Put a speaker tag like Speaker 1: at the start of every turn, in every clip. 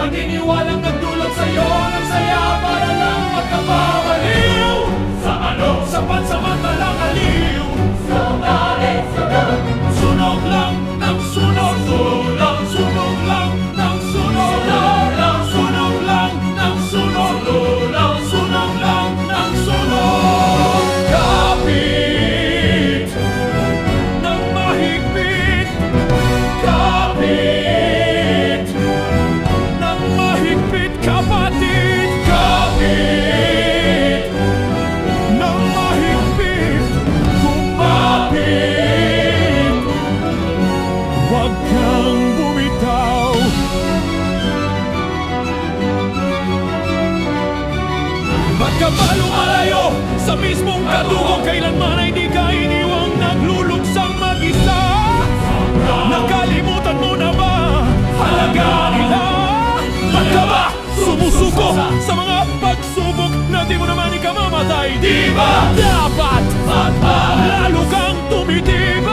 Speaker 1: Paniniwalang nagdulot sa'yo ng saya para lang magkababaliw. Sa ano? Sa pansamantalang aliw. Sunog lang ng sunog. Sunog lang, sunog lang ng sunog. Sunog lang ng sunog. Sunog lang ng sunog. Kapit ng mahigpit. Kapit ng mahigpit, kapatid. Kapit ng mahigpit. Kumapit, huwag kang bumitaw. Ba't ka ba lumalayo sa mismong kadugong? Kailanman ay di ka iniwang nagluluksang mag-isa. Nakalimutan mo na ba halaga nila? Ba't ka ba sumusuko sa mga pagsubok na di mo naman ikamamatay? Di ba dapat lalo kang tumitibay?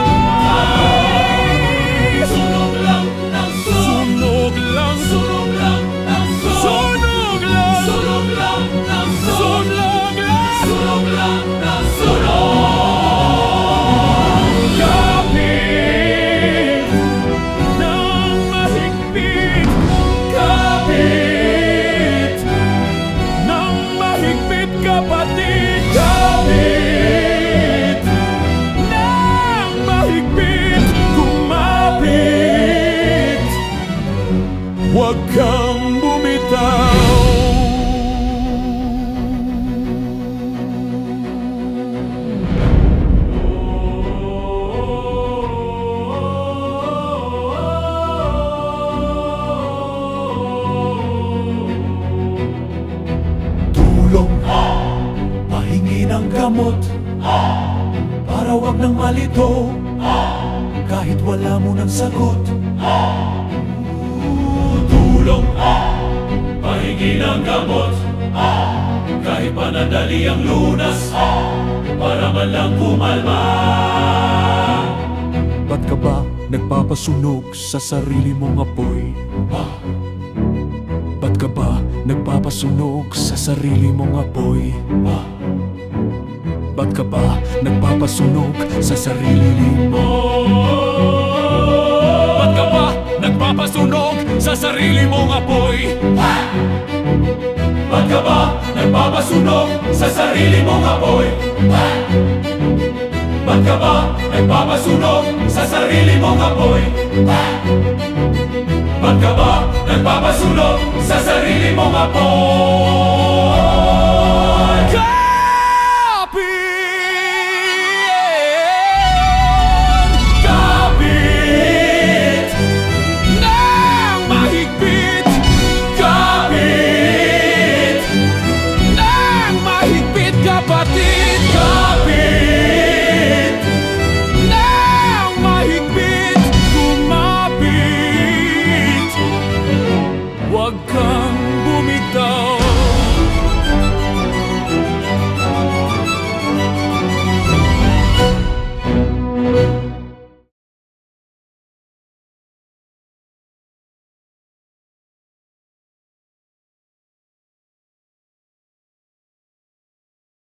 Speaker 1: Sunog lang ng sunog. Sunog lang. Sunog lang ng sunog. Sunog lang. Sunog lang ng sunog. Sunog lang ng sunog. Kapit ng mahigpit. Kapit ng mahigpit, kapatid. Kapit ng mahigpit. Kumapit, huwag kang bumitaw. Tulong, pahingi ng gamot, para wag nang malito, kahit wala mo ng sagot. Tulong, pahingi ng gamot, kahit panandali ang lunas, para man lang kumalma. Ba't ka ba nagpapasunog sa sarili mong apoy? Ba't ka ba nagpapasunog sa sarili mong apoy? Ba't ka ba nagpapasunog sa sarili mo? Ba't ka ba nagpapasunog sa sarili mong apoy? Ba't ka ba nagpapasunog sa sarili mong apoy? Ba't ka ba nagpapasunog sa sarili mong apoy? Ba't ka ba nagpapasunog sa sarili mong apoy? Kapit ng mahigpit. Kapit ng mahigpit, kapatid. Kapit ng mahigpit. Kumapit, huwag kang bumitaw.